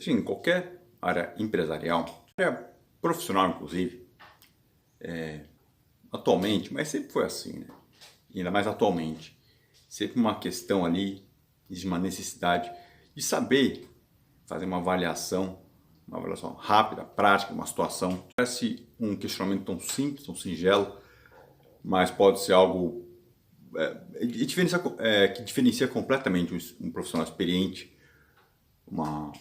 seja em qualquer área empresarial, área profissional inclusive, atualmente, mas sempre foi assim, né? E ainda mais atualmente, sempre uma questão ali, de uma necessidade de saber fazer uma avaliação rápida, prática, uma situação. Parece um questionamento tão simples, tão singelo, mas pode ser algo que diferencia completamente um profissional experiente, uma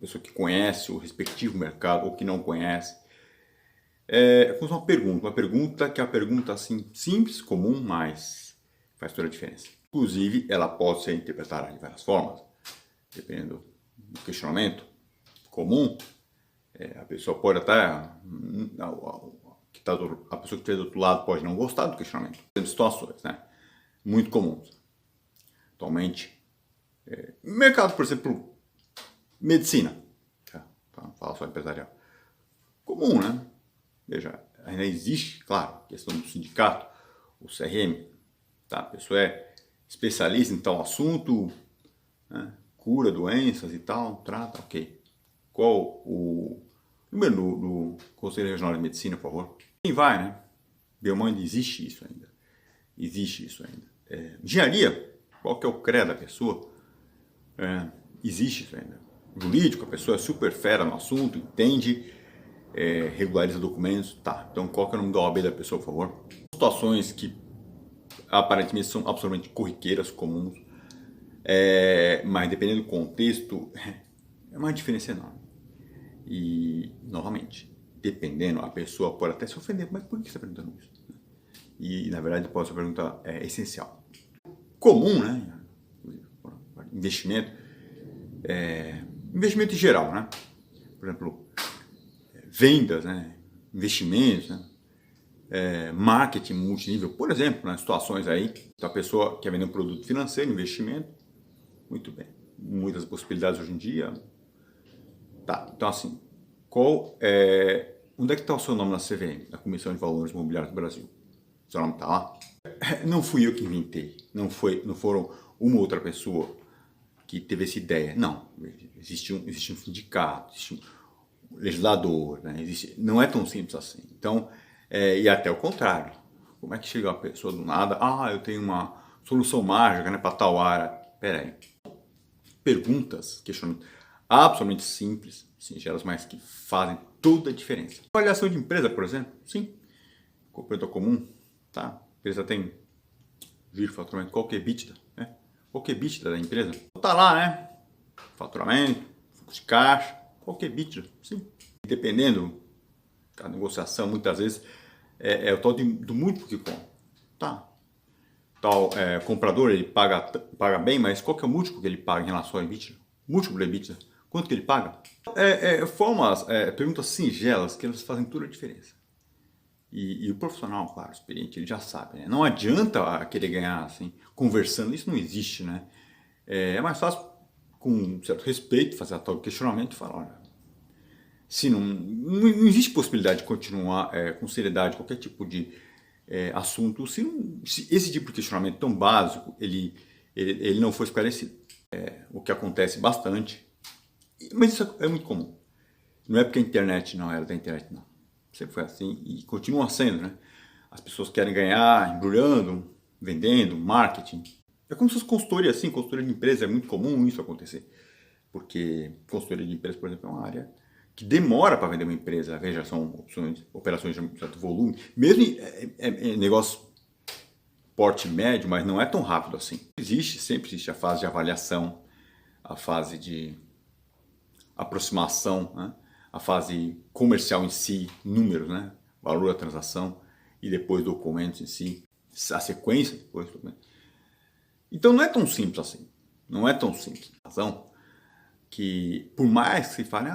pessoa que conhece o respectivo mercado ou que não conhece. Como uma pergunta que é uma pergunta assim, simples, comum, mas faz toda a diferença. Inclusive, ela pode ser interpretada de várias formas, dependendo do questionamento comum. A pessoa pode até, a pessoa que estiver do outro lado pode não gostar do questionamento. Tem situações, né, muito comuns. Atualmente, no mercado, por exemplo, medicina, para falar só empresarial, comum, né? Veja, ainda existe, claro, a questão do sindicato, o CRM, tá? A pessoa é especialista em tal assunto, né? Cura doenças e tal, trata, ok. Qual o número do Conselho Regional de Medicina, por favor? Quem vai, né? Biomind, existe isso ainda. Existe isso ainda. Engenharia, qual que é o CREA da pessoa? Existe isso ainda. Jurídico, a pessoa é super fera no assunto, entende, regulariza documentos, tá. Então qual que é o nome da OAB da pessoa, por favor? Situações que aparentemente são absolutamente corriqueiras, comuns, mas dependendo do contexto, é uma diferença enorme. E, novamente, dependendo, a pessoa pode até se ofender, mas por que você está perguntando isso? E, na verdade, pode ser uma pergunta essencial. Comum, né? Investimento, investimento em geral, né? Por exemplo, vendas, né? Investimentos, né? Marketing multinível, por exemplo, nas situações aí, a pessoa quer vender um produto financeiro, investimento, muito bem, muitas possibilidades hoje em dia. Tá, então assim, onde é que está o seu nome na CVM, na Comissão de Valores Imobiliários do Brasil? O seu nome está lá? Não fui eu que inventei, não foram uma outra pessoa que teve essa ideia, não. Existe um sindicato, existe um legislador, né? Não é tão simples assim. Então, e até o contrário. Como é que chega uma pessoa do nada, eu tenho uma solução mágica, né, para tal área? Pera aí. Perguntas, questionamentos absolutamente simples, singelas, mas que fazem toda a diferença. Avaliação de empresa, por exemplo, sim. Comprador comum, tá? A empresa tem giro, faturamento, qual que é EBITDA, né? Qual que é EBITDA da empresa? Tá lá, né? Faturamento, fluxo de caixa, qual que é EBITDA, sim. Dependendo da negociação, muitas vezes é o tal do múltiplo que compra. Tá. Tal comprador, ele paga bem, mas qual que é o múltiplo que ele paga em relação ao EBITDA? Múltiplo do EBITDA. Quanto que ele paga? Perguntas singelas que elas fazem toda a diferença. E o profissional, claro, experiente, ele já sabe, né? Não adianta querer ganhar assim, conversando, isso não existe, né? É mais fácil, com um certo respeito, fazer a tal questionamento e falar, olha, se não existe possibilidade de continuar com seriedade qualquer tipo de assunto, se esse tipo de questionamento tão básico, ele não for esclarecido. O que acontece bastante, mas isso é muito comum. Não é porque a internet não era da internet, não. Sempre foi assim e continua sendo, né? As pessoas querem ganhar embrulhando, vendendo, marketing. É como se fosse consultoria assim, consultoria de empresa, é muito comum isso acontecer. Porque consultoria de empresa, por exemplo, é uma área que demora para vender uma empresa. Veja, são operações de um certo volume. Mesmo em negócio porte médio, mas não é tão rápido assim. Sempre existe a fase de avaliação, a fase de aproximação, né? A fase comercial em si, números, né? Valor da transação e depois documentos em si, a sequência depois do documento. Então não é tão simples assim. Não é tão simples. A razão que, por mais que se fale,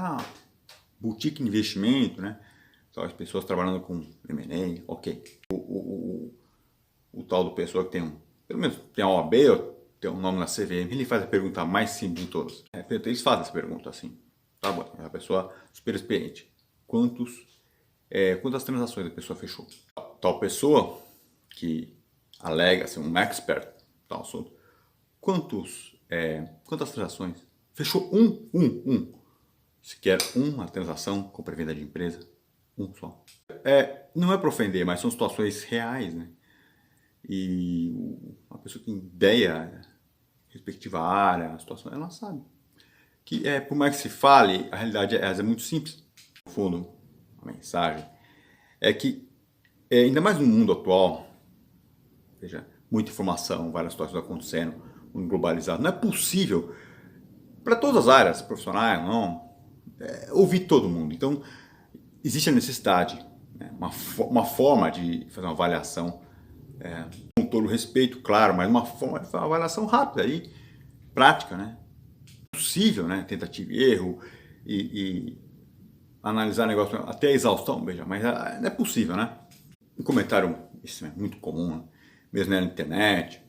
boutique investimento, né? Então, as pessoas trabalhando com M&A, ok. O tal do pessoa que pelo menos tem a OAB, tem um nome na CVM, ele faz a pergunta mais simples de todas. Eles fazem essa pergunta assim. Tá bom, é a pessoa super experiente. Quantas transações a pessoa fechou? Tal pessoa que alega ser um expert tal assunto, quantas transações Fechou um. Sequer uma transação, compra e venda de empresa. Um só. Não é para ofender, mas são situações reais, né? E a pessoa que tem ideia, respectiva área, a situação, ela sabe. Que por mais que se fale, a realidade é muito simples. No fundo, a mensagem é que, ainda mais no mundo atual, veja, muita informação, várias situações acontecendo, mundo globalizado, não é possível, para todas as áreas profissionais, não, ouvir todo mundo. Então, existe a necessidade, né, uma forma de fazer uma avaliação, com todo respeito, claro, mas uma forma de fazer uma avaliação rápida e prática, né? Possível, né? Tentativa e erro e analisar o negócio até a exaustão, veja, mas não é possível, né? Um comentário, isso é muito comum, né? Mesmo na internet,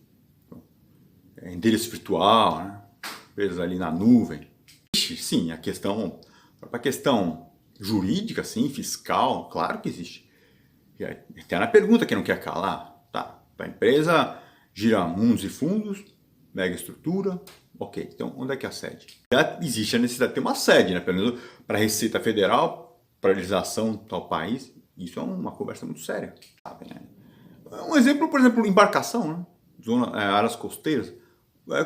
endereço virtual, né? Empresas ali na nuvem. Sim, a questão jurídica, sim, fiscal, claro que existe. Tem na pergunta que não quer calar, tá? A empresa gira mundos e fundos, mega estrutura, ok. Então, onde é que é a sede? Já existe a necessidade de ter uma sede, né? Pelo menos para a Receita Federal, para a legislação do tal país. Isso é uma conversa muito séria, sabe, né? Um exemplo, por exemplo, embarcação, né? Áreas costeiras.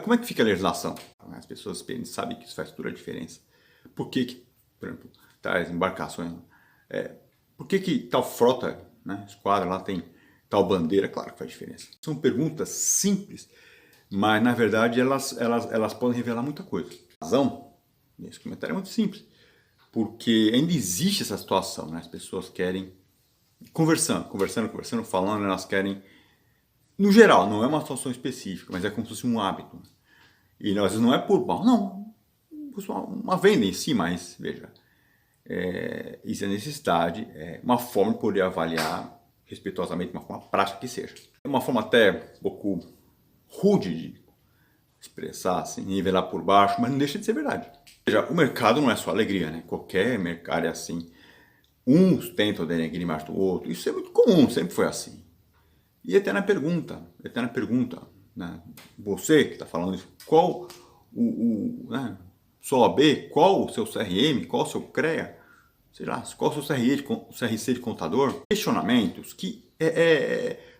Como é que fica a legislação? As pessoas sabem que isso faz toda a diferença. Por que, por exemplo, tais embarcações, por que tal frota, né, esquadra lá tem tal bandeira? Claro que faz diferença. São perguntas simples, mas na verdade elas podem revelar muita coisa. A razão desse comentário é muito simples, porque ainda existe essa situação, né? As pessoas querem, conversando, falando, elas querem, no geral, não é uma situação específica, mas é como se fosse um hábito. E às vezes não é por mal, não, uma venda em si, mas veja, isso é necessidade, uma forma de poder avaliar respeitosamente, uma forma prática que seja. É uma forma até um pouco rude de expressar, assim, nivelar por baixo, mas não deixa de ser verdade. Veja, o mercado não é só alegria, né? Qualquer mercado é assim. Uns tentam denegrir mais do outro, isso é muito comum, sempre foi assim. E até na pergunta, né? Você que está falando isso, qual né? Sua OAB, qual o seu CRM, qual o seu CREA, sei lá, qual o seu CRC de contador, questionamentos que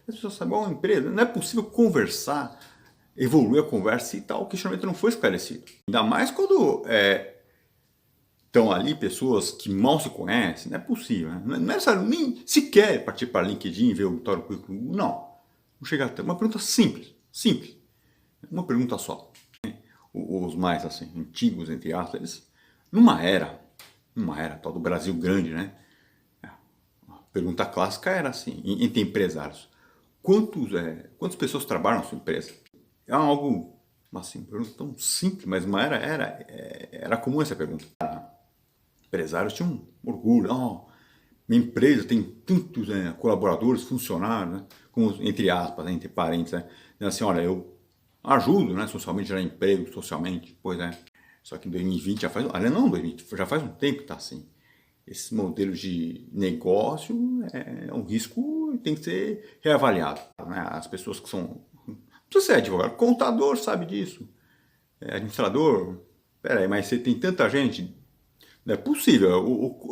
as pessoas sabem, uma empresa, não é possível conversar, evoluir a conversa e tal, o questionamento não foi esclarecido. Ainda mais quando estão ali pessoas que mal se conhecem, não é possível, né? Não é necessário nem sequer partir para LinkedIn, ver o currículo, não. Não chega a ter uma pergunta simples, uma pergunta só. Os mais assim, antigos, entre aspas, eles, numa era tal do Brasil grande, né? A pergunta clássica era assim, entre empresários: quantas pessoas trabalham na sua empresa? É algo, assim, pergunta tão simples, mas uma era comum essa pergunta. Empresários tinham orgulho, minha empresa tem tantos colaboradores, funcionários, né? Como, entre aspas, né? Entre parênteses, né? Assim, olha, eu ajudo, né, socialmente, gerar emprego, socialmente, pois é. Só que em 2020 já faz, olha, não, 2020, já faz um tempo que está assim. Esse modelo de negócio é um risco e tem que ser reavaliado, né? As pessoas que são, não precisa ser advogado, contador sabe disso, administrador, peraí, mas você tem tanta gente, não é possível,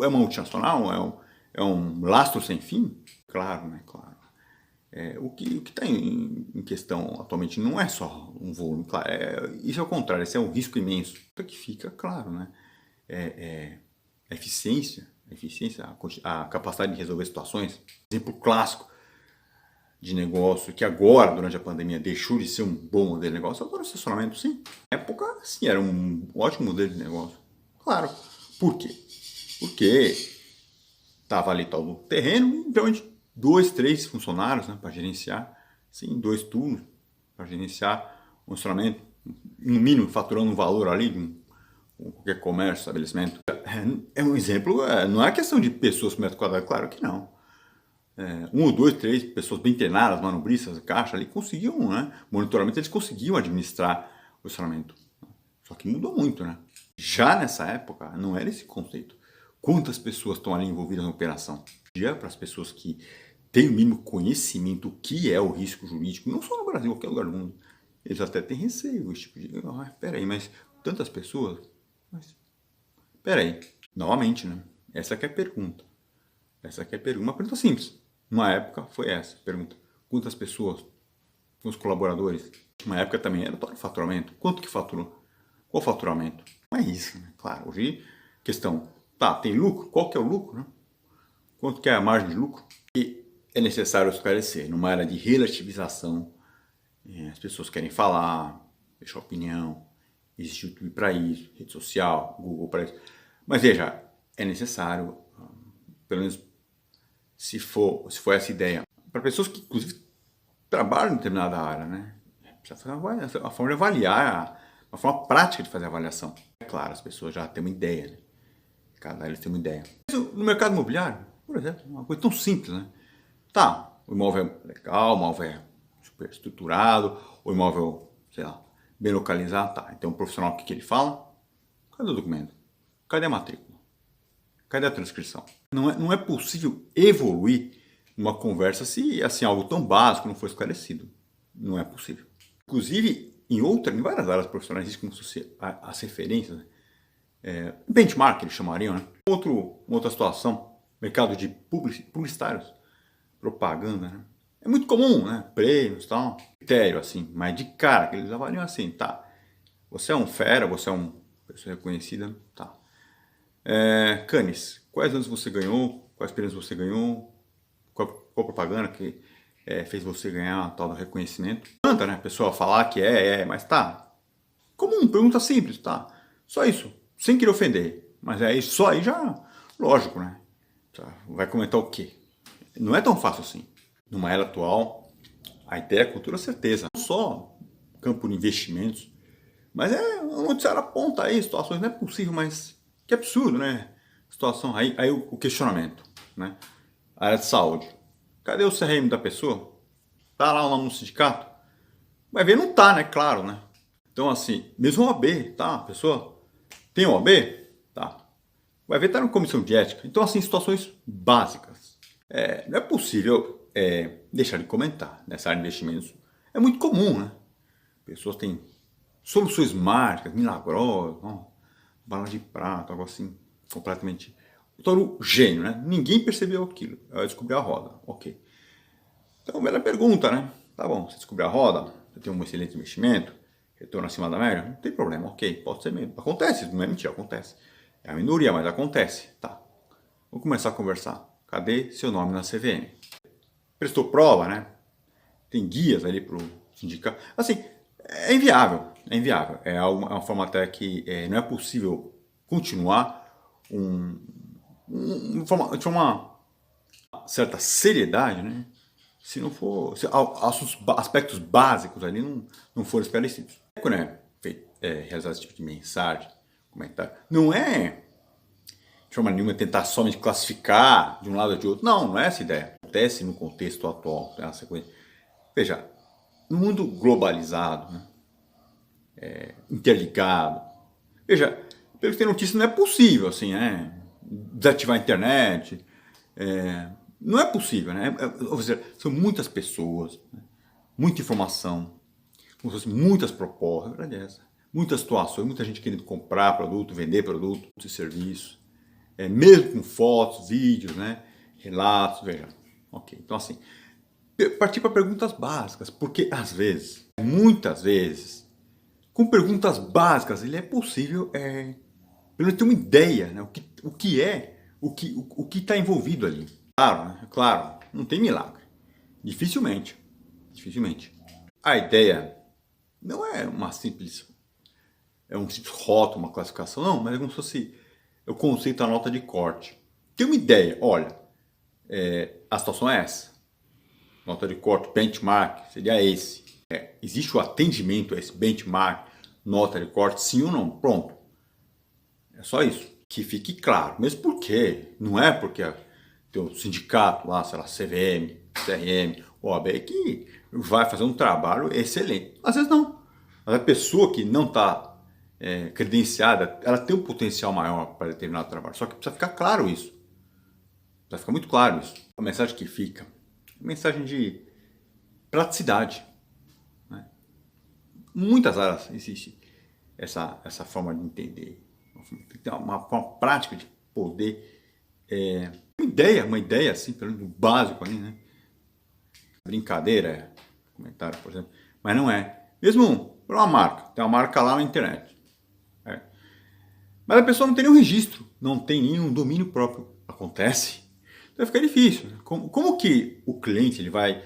é uma multinacional, é um lastro sem fim? Claro, né, claro. O que está em questão atualmente não é só um volume, claro, isso é o contrário, esse é um risco imenso. O que fica claro, né? A eficiência, a capacidade de resolver situações. Exemplo clássico de negócio que agora, durante a pandemia, deixou de ser um bom modelo de negócio, agora o estacionamento, sim. Na época, sim, era um ótimo modelo de negócio. Claro. Por quê? Porque estava ali tal no terreno, então a gente 2, 3 funcionários, né, para gerenciar, sim, 2 turnos para gerenciar o funcionamento, no mínimo faturando um valor ali de qualquer comércio, estabelecimento. É um exemplo, não é questão de pessoas por metro quadrado, claro que não. 1 ou 2, 3 pessoas bem treinadas, manobristas, caixa ali, conseguiam, né, monitoramento, eles conseguiam administrar o funcionamento. Só que mudou muito, né? Já nessa época, não era esse conceito. Quantas pessoas estão ali envolvidas na operação? Já para as pessoas que têm o mínimo conhecimento do que é o risco jurídico, não só no Brasil, em qualquer lugar do mundo, eles até têm receio, esse tipo de, peraí, mas tantas pessoas? Mas, peraí, novamente, né? Essa aqui é a pergunta. Essa aqui é a pergunta, uma pergunta simples. Uma época foi essa, pergunta. Quantas pessoas? Os colaboradores? Uma época também era todo o faturamento. Quanto que faturou? Qual o faturamento? Não é isso, né? Claro, hoje, questão, tá, tem lucro? Qual que é o lucro, né? Quanto que é a margem de lucro? E é necessário esclarecer, numa era de relativização, as pessoas querem falar, deixar opinião, existe o YouTube para isso, rede social, Google para isso. Mas veja, é necessário, pelo menos se for essa ideia, para pessoas que inclusive trabalham em determinada área, né? Precisa fazer uma forma de avaliar, uma forma prática de fazer a avaliação. É claro, as pessoas já têm uma ideia, né? Cada área tem uma ideia. No mercado imobiliário, por exemplo, uma coisa tão simples, né? Tá, o imóvel é legal, o imóvel é super estruturado, o imóvel, sei lá, bem localizado, tá. Então o profissional, o que ele fala? Cadê o documento? Cadê a matrícula? Cadê a transcrição? Não é possível evoluir uma conversa se assim, algo tão básico não for esclarecido. Não é possível. Inclusive, em várias áreas profissionais, existem como se fosse as referências, né? Benchmark, eles chamariam, né? Uma outra situação, mercado de publicitários, propaganda, né? É muito comum, né? Prêmios e tal, critério, assim, mas de cara, que eles avaliam assim, tá, você é um fera, você é uma pessoa reconhecida, tá. Cannes, quais anos você ganhou, quais prêmios você ganhou, qual propaganda que fez você ganhar tal do reconhecimento. Tanta, né? A pessoa falar que mas tá. Comum, pergunta simples, tá. Só isso, sem querer ofender. Mas aí, só aí já, lógico, né? Tá. Vai comentar o quê? Não é tão fácil assim. Numa era atual, a ideia é cultura certeza. Não só campo de investimentos, mas o noticiário aponta aí situações, não é possível, mas que absurdo, né? Situação, aí o questionamento, né? A área de saúde. Cadê o CRM da pessoa? Tá lá o nome do sindicato? Vai ver, não tá, né? Claro, né? Então, assim, mesmo o OAB, tá? A pessoa tem OAB? Tá. Vai ver, tá na comissão de ética. Então, assim, situações básicas. Não é possível deixar de comentar nessa área de investimentos. É muito comum, né? Pessoas têm soluções mágicas, milagrosas, bala de prata, algo assim, completamente... Todo gênio, né? Ninguém percebeu aquilo. Eu descobri a roda, ok. Então, velha pergunta, né? Tá bom, você descobriu a roda, você tem um excelente investimento, retorno acima da média, não tem problema, ok, pode ser mesmo. Acontece, não é mentira, acontece. É a minoria, mas acontece, tá. Vamos começar a conversar. Cadê seu nome na CVM? Prestou prova, né? Tem guias ali pro sindicato. Assim, é inviável, é inviável. É uma forma até que não é possível continuar de uma certa seriedade, né? Se não for, se aspectos básicos ali não forem esclarecidos. Quando realizar esse tipo de mensagem, comentário, não é de forma nenhuma tentar somente classificar de um lado ou de outro. Não é essa a ideia. Acontece no contexto atual, né? Veja, no mundo globalizado, né? Interligado, veja, pelo que tem notícia, não é possível assim, né? Desativar a internet, não é possível, né? Ou seja, são muitas pessoas, né? Muita informação, como se fossem muitas propostas, a verdade é essa. Muitas situações, muita gente querendo comprar produto, vender produto e serviço, mesmo com fotos, vídeos, né? Relatos, veja. Ok, então assim, partir para perguntas básicas, porque às vezes, muitas vezes, com perguntas básicas, ele é possível pelo menos ter uma ideia, né? O que está envolvido ali. Claro, né? Claro, não tem milagre. Dificilmente. A ideia não é um simples rótulo, uma classificação, não, mas é como se fosse o conceito da nota de corte. Tem uma ideia, olha, a situação é essa. Nota de corte, benchmark, seria esse. Existe o atendimento a esse benchmark, nota de corte, sim ou não? Pronto. É só isso. Que fique claro. Mesmo porque, não é porque tem o sindicato lá, sei lá, CVM, CRM, OAB, que vai fazer um trabalho excelente. Às vezes não. Mas a pessoa que não está credenciada, ela tem um potencial maior para determinado trabalho. Só que precisa ficar claro isso. Precisa ficar muito claro isso. A mensagem que fica, a mensagem de praticidade. Né? Muitas áreas existem essa forma de entender. Tem que ter uma forma prática de poder... uma ideia assim, pelo menos básico ali, né? Brincadeira, comentário, por exemplo. Mas não é. Mesmo para uma marca. Tem uma marca lá na internet. Mas a pessoa não tem nenhum registro. Não tem nenhum domínio próprio. Acontece. Então fica difícil. Como que o cliente ele vai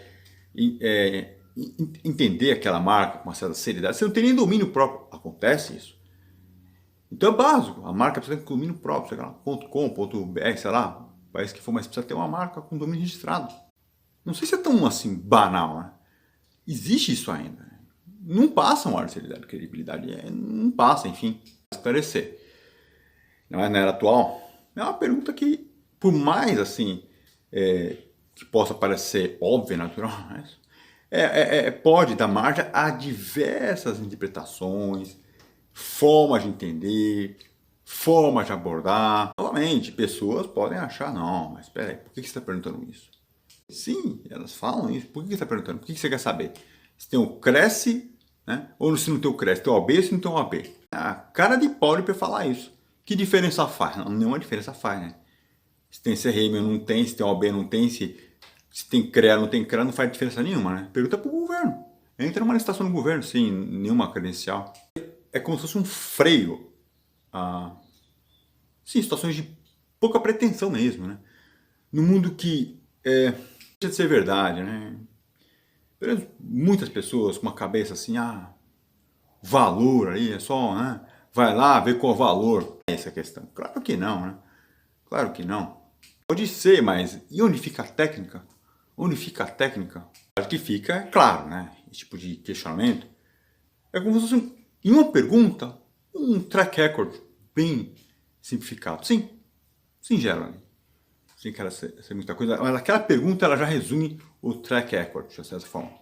entender aquela marca com uma certa seriedade? Você não tem nem domínio próprio. Acontece isso. Então é básico. A marca precisa ter domínio próprio. Sei lá, .com.br, sei lá. O país que for, mas precisa ter uma marca com domínio registrado. Não sei se é tão assim banal, né? Existe isso ainda. Não passa uma seriedade, credibilidade. Não passa, enfim. Esclarecer. Não é na era atual? É uma pergunta que, por mais assim, que possa parecer óbvia, natural, pode dar margem a diversas interpretações, formas de entender, formas de abordar. Novamente, pessoas podem achar, não, mas espera aí, por que você está perguntando isso? Sim, elas falam isso. Por que você está perguntando? Por que você quer saber? Se tem o Cresce, né? Ou se não tem o Cresce, tem o AB, se não tem o AB. A cara de pau para falar isso. Que diferença faz? Não, nenhuma diferença faz, né? Se tem CRM ou não tem, se tem OAB não tem, se tem CREA ou não tem CREA, não faz diferença nenhuma, né? Pergunta para o governo. Entra numa licitação do governo sem nenhuma credencial. É como se fosse um freio. Sim, situações de pouca pretensão mesmo, né? No mundo que deixa de ser verdade, né? Muitas pessoas com uma cabeça assim, valor aí, é só, né? Vai lá ver qual é o valor. Essa é a questão. Claro que não, né? Claro que não. Pode ser, mas e onde fica a técnica? Onde fica a técnica? Acho que fica, é claro, né? Esse tipo de questionamento. É como se fosse, em uma pergunta, um track record bem simplificado. Sim, singelo, né? Sem querer ser muita coisa. Mas aquela pergunta ela já resume o track record, de certa forma.